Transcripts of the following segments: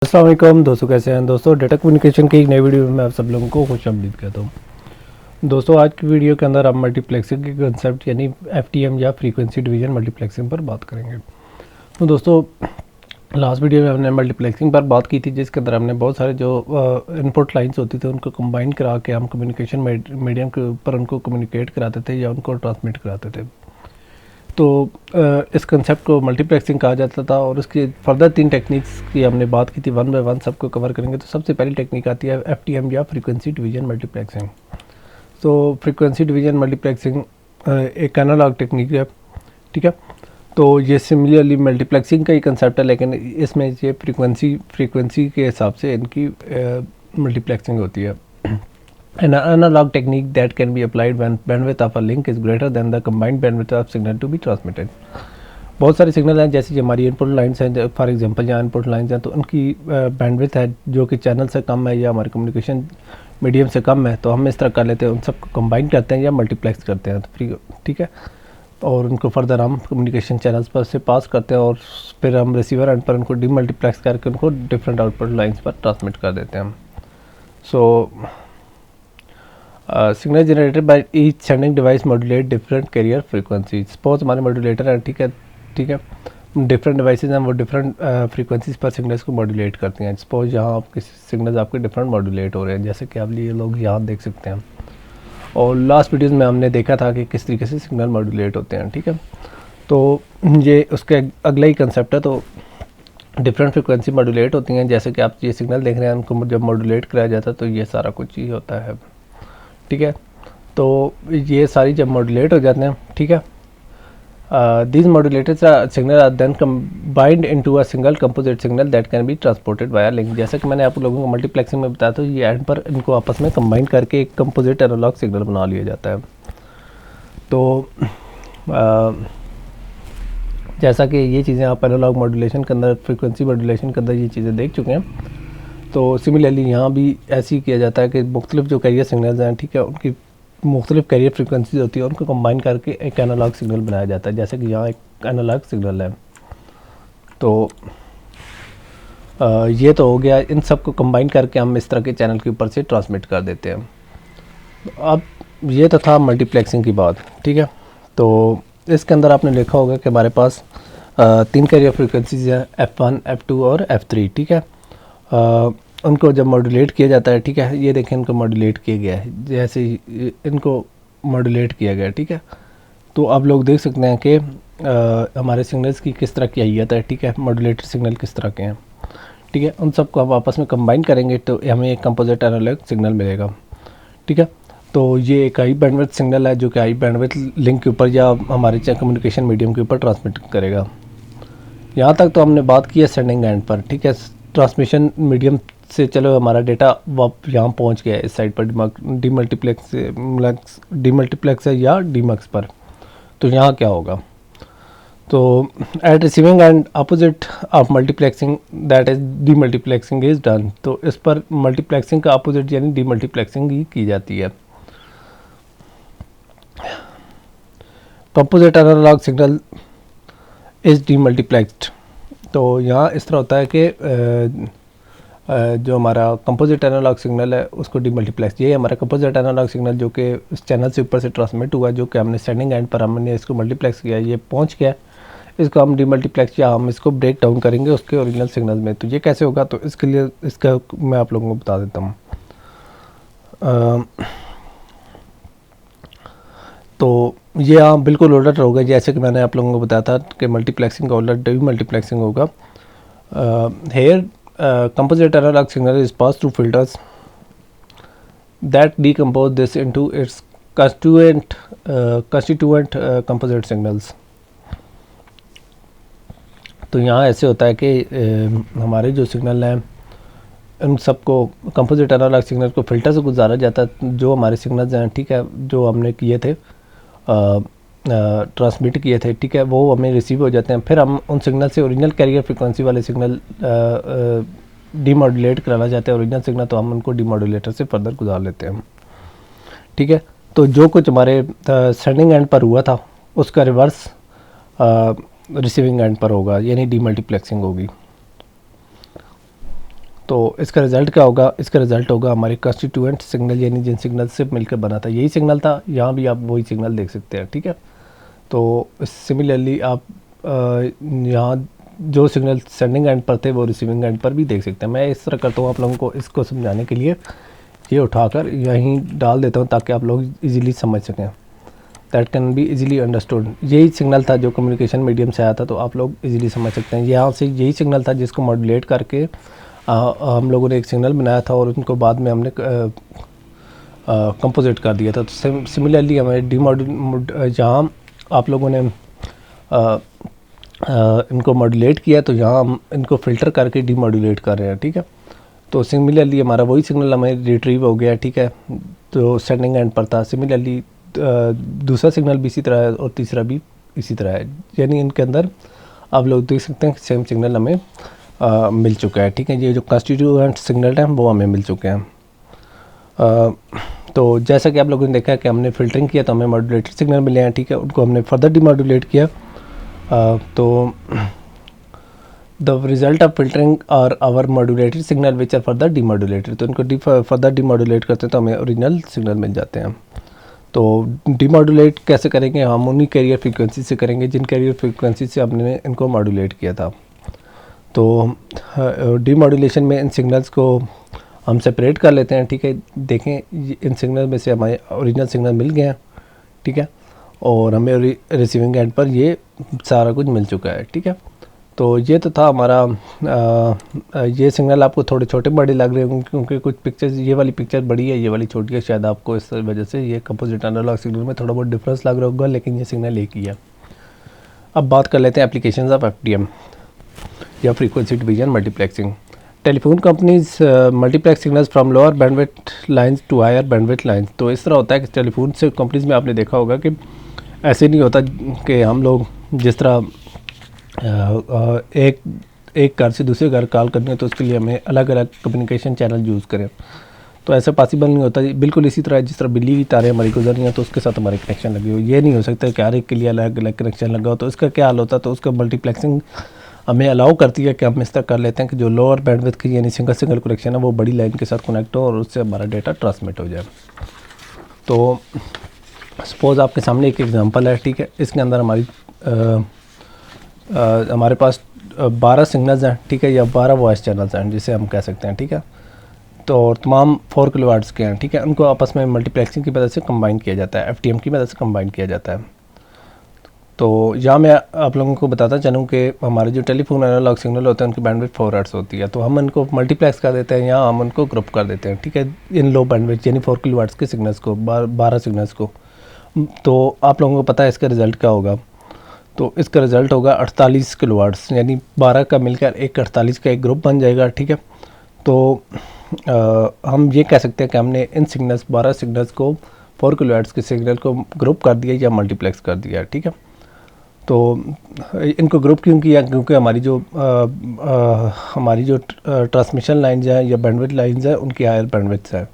अस्सलाम वालेकुम दोस्तों, कैसे हैं दोस्तों। डेटा कम्युनिकेशन की एक नई वीडियो में मैं आप सब लोगों को खुश आमदीद कहता हूँ। दोस्तों आज की वीडियो के अंदर आप मल्टीप्लेक्सिंग के कंसेप्ट यानी एफटीएम या फ्रीक्वेंसी डिवीजन मल्टीप्लेक्सिंग पर बात करेंगे। तो दोस्तों लास्ट वीडियो में हमने मल्टीप्लेक्सिंग पर बात की थी, जिसके अंदर हमने बहुत सारे जो इनपुट लाइंस होती थी उनको कंबाइन करा के हम कम्युनिकेशन मीडियम के ऊपर उनको कम्युनिकेट कराते थे या उनको ट्रांसमिट कराते थे। तो इस कंसेप्ट को मल्टीप्लेक्सिंग कहा जाता था और उसकी फर्दर 3 टेक्निक्स की हमने बात की थी। वन बाय वन सबको कवर करेंगे। तो सबसे पहली टेक्निक आती है एफटीएम या फ्रीक्वेंसी डिवीजन मल्टीप्लेक्सिंग। तो फ्रीक्वेंसी डिवीजन मल्टीप्लेक्सिंग एक एनालॉग टेक्निक है, ठीक है। तो ये सिमिलरली मल्टीप्लेक्सिंग का ही कंसेप्ट है, लेकिन इसमें ये फ्रीक्वेंसी के हिसाब से इनकी मल्टीप्लेक्सिंग होती है। An analog technique that can be applied when bandwidth of a link is greater than the combined bandwidth of signal to be transmitted. बहुत सारे सिग्नल हैं, जैसे हमारी इनपुट लाइन्स हैं, फॉर एग्जांपल यहाँ इनपुट लाइन्स हैं, तो उनकी बैंडविड्थ है जो कि चैनल से कम है या हमारे कम्युनिकेशन मीडियम से कम है, तो हम इस तरह कर लेते हैं, उन सबको कंबाइन करते हैं या मल्टीप्लेक्स करते हैं, तो ठीक है। और उनको फर्दर हम कम्युनिकेशन चैनल्स पर से पास करते हैं और फिर हम रिसीवर एंड पर उनको डीमल्टीप्लेक्स करके उनको डिफरेंट आउटपुट लाइन्स पर ट्रांसमिट कर देते हैं। So signal generated by each sending device modulate different carrier frequency. Suppose हमारे मॉड्यूलेटर है, ठीक है। डिफरेंट डिवाइसेज हैं, वो डिफरेंट फ्रीक्वेंसीज पर सिग्नल्स को मॉड्यूलेट करती हैं। सपोज यहाँ आपके सिग्नल्स आपके डिफरेंट मॉड्यूलेट हो रहे हैं, जैसे कि आप ये लोग यहाँ देख सकते हैं। और लास्ट वीडियोज़ में हमने देखा था कि किस तरीके से सिग्नल मॉड्यूलेट होते हैं, ठीक है। तो ये उसके अगला ही कंसेप्ट है। तो डिफरेंट फ्रीक्वेंसी मॉड्यूलेट होती हैं, जैसे कि आप ये सिग्नल देख रहे हैं, उनको जब मॉड्यूलेट कराया जाता है तो ये सारा कुछ ही होता है, ठीक है। तो ये सारी जब मॉड्यूलेट हो जाते हैं, ठीक है, these modulators signal are then combined into a single composite signal that can be transported via link। जैसा कि मैंने आप लोगों को मल्टीप्लेक्सिंग में बताया, तो ये एंड पर इनको आपस में कंबाइन करके एक कंपोजिट एनालॉग सिग्नल बना लिया जाता है। तो जैसा कि ये चीज़ें आप एनालॉग मॉड्यूलेशन के अंदर, फ्रीक्वेंसी मॉड्यूलेशन के अंदर ये चीज़ें देख चुके हैं, तो सिमिलरली यहाँ भी ऐसे ही किया जाता है कि मुख्तलिफ जो कैरियर सिग्नल्स हैं, ठीक है, उनकी मुख्तलिफ कैरियर फ्रीक्वेंसीज होती है, उनको कंबाइन करके एक एनालॉग सिग्नल बनाया जाता है। जैसे कि यहाँ एक एनालॉग सिग्नल है, तो ये तो हो गया। इन सब को कंबाइन करके हम इस तरह के चैनल के ऊपर से ट्रांसमिट कर देते हैं। अब ये तो था मल्टीप्लेक्सिंग की बात, ठीक है। तो इसके अंदर आपने देखा होगा कि हमारे पास 3 कैरियर फ्रीक्वेंसीज हैं, F1, F2 और F3, ठीक है। उनको जब मॉड्यूलेट किया जाता है, ठीक है, ये देखें इनको मॉड्यूलेट किया गया है, जैसे इनको मॉड्यूलेट किया गया है, ठीक है। तो आप लोग देख सकते हैं कि हमारे सिग्नल्स की किस तरह की आइयत है, ठीक है, मॉड्यूलेटेड सिग्नल किस तरह के हैं, ठीक है। उन सबको हम आपस में कंबाइन करेंगे तो हमें एक कंपोजिट एनालॉग सिग्नल मिलेगा, ठीक है। तो ये एक हाई बैंडविड्थ सिग्नल है जो कि हाई बैंडविड्थ लिंक के ऊपर या हमारे कम्युनिकेशन मीडियम के ऊपर ट्रांसमिट करेगा। यहाँ तक तो हमने बात की है सेंडिंग एंड पर, ठीक है। ट्रांसमिशन मीडियम से चलो हमारा डेटा यहाँ पहुँच गया है इस साइड पर डीमल्टीप्लेक्स है या डीमक्स पर। तो यहाँ क्या होगा, तो at receiving end opposite of multiplexing that is demultiplexing is done. तो इस पर मल्टीप्लेक्सिंग का अपोजिट यानी डीमल्टीप्लेक्सिंग ही की जाती है। Composite analog signal is demultiplexed. तो यहाँ इस तरह होता है कि जो हमारा कंपोजिट एनालॉग सिग्नल है उसको डीमल्टीप्लेक्स, ये हमारा कंपोजिट एनालॉग सिग्नल जो कि इस चैनल से ऊपर से ट्रांसमिट हुआ, जो कि हमने सेंडिंग एंड पर हमने इसको मल्टीप्लेक्स किया, ये पहुंच गया, इसको हम डीमल्टीप्लेक्स या हम इसको ब्रेक डाउन करेंगे उसके ओरिजिनल सिग्नल में। तो ये कैसे होगा, तो इसके लिए इसका मैं आप लोगों को बता देता हूँ। तो ये हाँ बिल्कुल उलट होगा, जैसे कि मैंने आप लोगों को बताया था कि मल्टीप्लेक्सिंग का उलट डीमल्टीप्लेक्सिंग होगा। Here composite analog signal is passed through filters that decompose this into its constituent composite signals। तो यहाँ ऐसे होता है कि हमारे जो सिग्नल हैं उन सबको कंपोजिट एनालॉग सिग्नल को फिल्टर से गुजारा जाता है। जो हमारे सिग्नल्स हैं, ठीक है, जो हमने किए थे ट्रांसमिट किए थे, ठीक है, वो हमें रिसीव हो जाते हैं। फिर हम उन सिग्नल से ओरिजिनल कैरियर फ्रीक्वेंसी वाले सिग्नल डीमॉड्यूलेट कराना चाहते हैं ओरिजिनल सिग्नल, तो हम उनको डीमॉड्यूलेटर से फर्दर गुजार लेते हैं, ठीक है। तो जो कुछ हमारे सेंडिंग एंड पर हुआ था उसका रिवर्स रिसीविंग एंड पर होगा, यानी डीमल्टीप्लेक्सिंग होगी। तो इसका रिज़ल्ट क्या होगा, इसका रिज़ल्ट होगा हमारे कंस्टिट्यूएंट सिग्नल, यानी जिन सिग्नल से मिलकर बना था यही सिग्नल था, यहाँ भी आप वही सिग्नल देख सकते हैं, ठीक है। तो सिमिलरली आप यहाँ जो सिग्नल सेंडिंग एंड पर थे वो रिसीविंग एंड पर भी देख सकते हैं। मैं इस तरह करता हूँ आप लोगों को इसको समझाने के लिए, ये उठाकर यहीं डाल देता हूँ ताकि आप लोग इजीली समझ सकें, that can be easily understood. यही सिग्नल था जो कम्युनिकेशन मीडियम से आया था, तो आप लोग इजीली समझ सकते हैं। यहाँ से यही सिग्नल था जिसको मॉड्यूलेट करके हम लोगों ने एक सिग्नल बनाया था और उनको बाद में हमने कंपोजिट कर दिया था। तो सिमिलरली हमें जहाँ आप लोगों ने इनको मॉड्यूलेट किया तो यहाँ हम इनको फ़िल्टर करके डीमॉड्यूलेट कर रहे हैं, ठीक है। तो सिमिलरली हमारा वही सिग्नल हमें रिट्रीव हो गया, ठीक है, तो सेंडिंग एंड पर था। सिमिलरली दूसरा सिग्नल भी इसी तरह है और तीसरा भी इसी तरह है, यानी इनके अंदर आप लोग देख सकते हैं कि सेम सिग्नल हमें मिल चुका है, ठीक है। ये जो कंस्टिट्यूएंट सिग्नल हैं वो हमें मिल चुके हैं। तो जैसा कि आप लोगों ने देखा कि हमने फ़िल्टरिंग किया तो हमें मॉड्यूलेटेड सिग्नल मिले हैं, ठीक है। उनको हमने फर्दर डीमॉड्यूलेट किया, तो द रिज़ल्ट ऑफ फिल्टरिंग और our modulated signal which are further demodulated, तो इनको फर्दर डीमॉड्यूलेट करते हैं तो हमें ओरिजिनल सिग्नल मिल जाते हैं। तो डीमॉड्यूलेट कैसे करेंगे, हम उन्हीं कैरियर फ्रीक्वेंसी से करेंगे जिन कैरियर फ्रीक्वेंसी से हमने इनको मॉड्यूलेट किया था। तो डीमॉड्यूलेशन में इन सिग्नल्स को हम सेपरेट कर लेते हैं, ठीक है। देखें इन सिग्नल में से हमें ओरिजिनल सिग्नल मिल गया, ठीक है, और हमें रिसीविंग एंड पर ये सारा कुछ मिल चुका है, ठीक है। तो ये तो था हमारा ये सिग्नल आपको थोड़े छोटे बड़े लग रहे होंगे क्योंकि कुछ पिक्चर्स, ये वाली पिक्चर बड़ी है, ये वाली छोटी है, शायद आपको इस वजह से ये कंपोजिट एनालॉग सिग्नल में थोड़ा बहुत डिफरेंस लग रहा होगा, लेकिन ये सिग्नल एक ही है। अब बात कर लेते हैं एप्लीकेशंस ऑफ एफडीएम या frequency division multiplexing. Telephone companies multiplex signals from lower bandwidth lines to higher bandwidth lines. तो इस तरह होता है कि टेलीफोन से कंपनीज में आपने देखा होगा कि ऐसे नहीं होता कि हम लोग जिस तरह एक घर से दूसरे घर कॉल करनी है तो उसके लिए हमें अलग अलग कम्युनिकेशन चैनल यूज़ करें, तो ऐसा पॉसिबल नहीं होता। बिल्कुल इसी तरह जिस तरह बिजली की तारें हमारी गुजर रही हैं तो उसके साथ हमारे कनेक्शन लगे हुए, ये नहीं हो सकता कि हर एक के लिए अलग अलग कनेक्शन लगा हो। तो इसका क्या हाल होता है, तो उसका मल्टीप्लेक्सिंग हमें अलाउ करती है कि हम इस तरह कर लेते हैं कि जो लोअर बैंडविड्थ की यानी सिंगल कनेक्शन है वो बड़ी लाइन के साथ कनेक्ट हो और उससे हमारा डेटा ट्रांसमिट हो जाए। तो सपोज़ आपके सामने एक एग्जांपल है, ठीक है। इसके अंदर हमारे पास 12 सिग्नल्स हैं, ठीक है, या 12 वॉइस चैनल्स हैं जिसे हम कह सकते हैं, ठीक है। तो तमाम 4 किलोवाट्स के हैं, ठीक है। उनको आपस में मल्टीप्लेक्सिंग की मदद से कंबाइन किया जाता है, एफटीएम की मदद से कंबाइन किया जाता है। तो यहाँ मैं आप लोगों को बताता चलूँ कि हमारे जो टेलीफोन एनालॉग सिग्नल होते हैं उनकी बैंडविड्थ 4 हर्ट्ज़ होती है, तो हम इनको मल्टीप्लेक्स कर देते हैं या हम उनको ग्रुप कर देते हैं, ठीक है, इन लो बैंडविड्थ यानी 4 किलोवाट्स के सिग्नल्स को, 12 सिग्नल्स को। तो आप लोगों को पता है इसका रिज़ल्ट क्या होगा, तो इसका रिज़ल्ट होगा 48 किलोवाट्स, यानी 12 का मिलकर एक 48 का एक ग्रुप बन जाएगा, ठीक है। तो हम ये कह सकते हैं कि हमने इन सिग्नल्स 12 सिग्नल्स को 4 किलोवाट्स के सिग्नल को ग्रुप कर दिया या मल्टीप्लेक्स कर दिया, ठीक है। तो इनको ग्रुप क्यों किया, क्योंकि हमारी जो ट्रांसमिशन लाइन्स हैं या बैंडविड्थ लाइन्स हैं उनकी हायर बैंडविड्थ है।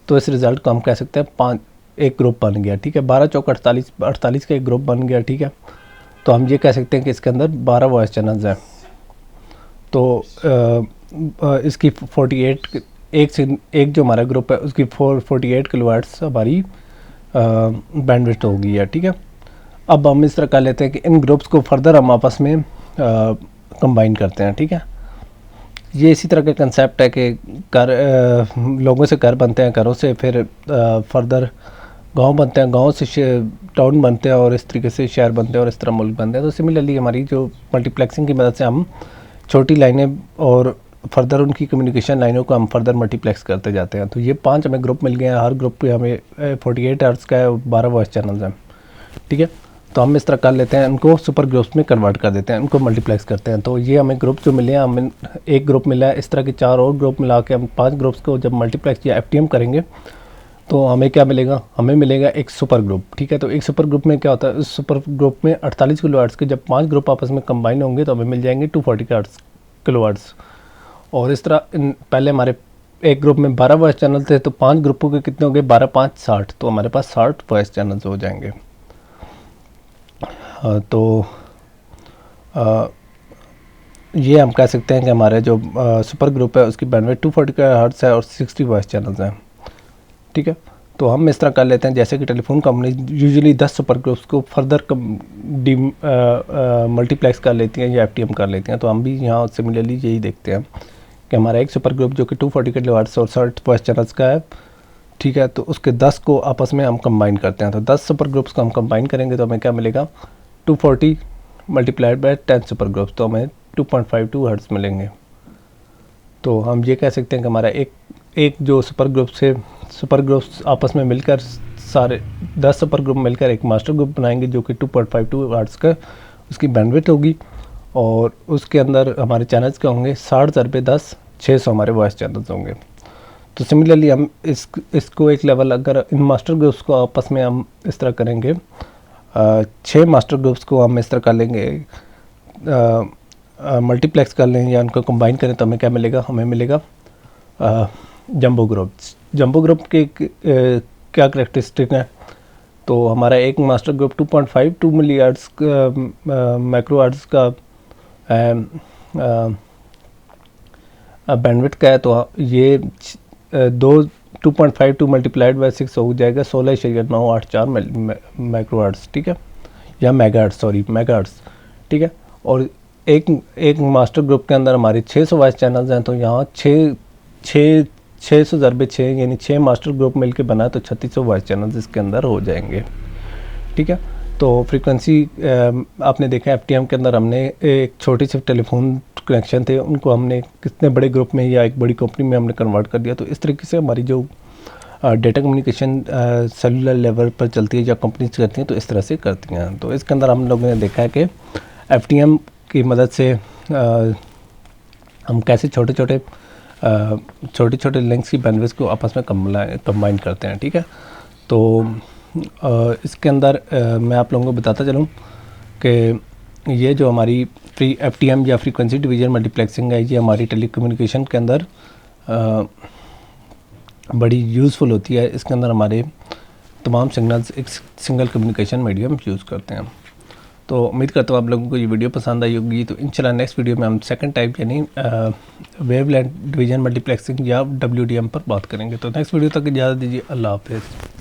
तो इस रिज़ल्ट को हम कह सकते हैं एक ग्रुप बन गया, ठीक है। 12 चौक 48 का एक ग्रुप बन गया, ठीक है। तो हम ये कह सकते हैं कि इसके अंदर 12 वॉइस चैनल्स हैं। तो इसकी 48 एक जो हमारा ग्रुप है उसकी 48 किलोवाट्स हमारी बैंडविड्थ होगी है, ठीक है। अब हम इस तरह कर लेते हैं कि इन ग्रुप्स को फर्दर हम आपस में कंबाइन करते हैं, ठीक है। ये इसी तरह का कंसेप्ट है कि लोगों से घर बनते हैं, घरों से फिर फर्दर गांव बनते हैं, गांव से टाउन बनते हैं और इस तरीके से शहर बनते हैं और इस तरह मुल्क बनते हैं। तो सिमिलरली हमारी जो मल्टीप्लेक्सिंग की मदद से हम छोटी लाइनें और फर्दर उनकी कम्युनिकेशन लाइनों को हम फर्दर मल्टीप्लेक्स करते जाते हैं। तो ये 5 हमें ग्रुप मिल गए हैं, हर ग्रुप पे हमें 48 हर्ट्ज़ का है और 12 वॉइस चैनल्स हैं, ठीक है। तो हम इस तरह कर लेते हैं, इनको सुपर ग्रुप्स में कन्वर्ट कर देते हैं, इनको मल्टीप्लेक्स करते हैं। तो ये हमें ग्रुप जो मिले हैं, हमें एक ग्रुप मिला है, इस तरह के 4 और ग्रुप मिला के हम 5 ग्रुप्स को जब मल्टीप्लेक्स या एफटीएम करेंगे तो हमें क्या मिलेगा, हमें मिलेगा एक सुपर ग्रुप, ठीक है। तो एक सुपर ग्रुप में क्या होता है, इस सुपर ग्रुप में 48 किलोवाट्स के जब 5 ग्रुप आपस में कंबाइन होंगे तो हमें मिल जाएंगे 240 किलोवाट्स। और इस तरह पहले हमारे एक ग्रुप में 12 वॉइस चैनल थे, तो 5 ग्रुपों के कितने हो गए, 12 5 60, तो हमारे पास 60 वॉइस चैनल्स हो जाएंगे। तो ये हम कह सकते हैं कि हमारे जो सुपर ग्रुप है उसकी बैंडविड्थ 240 हर्ट्ज़ है और 60 वॉइस चैनल्स हैं, ठीक है। तो हम इस तरह कर लेते हैं जैसे कि telephone company usually 10 super groups को फर्दर मल्टीप्लेक्स कर लेती हैं या एफटीएम कर लेती हैं। तो हम भी यहाँ सिमिलरली यही देखते हैं कि हमारा एक सुपर ग्रुप जो कि 240 किलोहर्ट्ज़ और 60 वॉइस चैनल्स का है, ठीक है, तो उसके 10 को आपस में हम कंबाइन करते हैं। तो 10 सुपर ग्रुप्स को हम कंबाइन करेंगे तो हमें क्या मिलेगा, 240 मल्टीप्लाइड बाय 10 सुपर ग्रुप्स, तो हमें 2.52 हर्ट्ज़ मिलेंगे। तो हम ये कह सकते हैं कि हमारा एक जो सुपर ग्रुप्स आपस में मिलकर सारे 10 सुपर ग्रुप मिलकर एक मास्टर ग्रुप बनाएंगे जो कि 2.52 हर्ट्ज़ का उसकी बैंडविड्थ होगी, और उसके अंदर हमारे चैनल्स क्या होंगे, 60,000 पे 10 600 हमारे वॉइस चैनल्स होंगे। तो सिमिलरली हम इसको एक लेवल, अगर इन मास्टर ग्रुप्स को आपस में हम इस तरह करेंगे, 6 मास्टर ग्रुप्स को हम इस तरह कर लेंगे, मल्टीप्लेक्स कर लें या उनको कंबाइन करें तो हमें क्या मिलेगा, हमें मिलेगा जंबो ग्रुप के क्या करेक्टरिस्टिक हैं। तो हमारा एक मास्टर ग्रुप 2.52 मिली हर्ट्ज़ माइक्रो हर्ट्ज़ का बैंडविड्थ का है। तो ये 2.52 मल्टीप्लाइड बाय 6 हो जाएगा 16.984 माइक्रो हर्ट्ज़, ठीक है, या मेगा हर्ट्ज़, ठीक है। और एक मास्टर ग्रुप के अंदर हमारे 600 वॉइस चैनल्स हैं, तो यहाँ 600 ज़रबे 6 यानी 6 मास्टर ग्रुप मिलके बना तो 3600 वॉइस चैनल्स इसके अंदर हो जाएंगे, ठीक है। तो फ्रीक्वेंसी आपने देखा एफटीएम के अंदर हमने एक छोटी सी टेलीफोन कनेक्शन थे उनको हमने कितने बड़े ग्रुप में या एक बड़ी कंपनी में हमने कन्वर्ट कर दिया। तो इस तरीके से हमारी जो डेटा कम्युनिकेशन सेलुलर लेवल पर चलती है या कंपनीज करती हैं तो इस तरह से करती हैं। तो इसके अंदर हम लोगों ने देखा है कि एफटीएम की मदद से हम कैसे छोटे छोटे लिंक्स की बैंडविड्थ को आपस में कंबाइन करते हैं, ठीक है। तो इसके अंदर मैं आप लोगों को बताता चलूँ कि ये जो हमारी फ्री एफटीएम या फ्रीक्वेंसी डिवीजन मल्टीप्लेक्सिंग है, ये हमारी टेलीकम्युनिकेशन के अंदर बड़ी यूज़फुल होती है। इसके अंदर हमारे तमाम सिग्नल्स एक सिंगल कम्युनिकेशन मीडियम यूज़ करते हैं। तो उम्मीद करता हूँ आप लोगों को ये वीडियो पसंद आई होगी। तो इंशाल्लाह नेक्स्ट वीडियो में हम सेकंड टाइप यानी वेवलेंथ डिवीजन मल्टीप्लेक्सिंग या WDM पर बात करेंगे। तो नेक्स्ट वीडियो तक इजाज़त दीजिए, अल्लाह हाफ़िज़।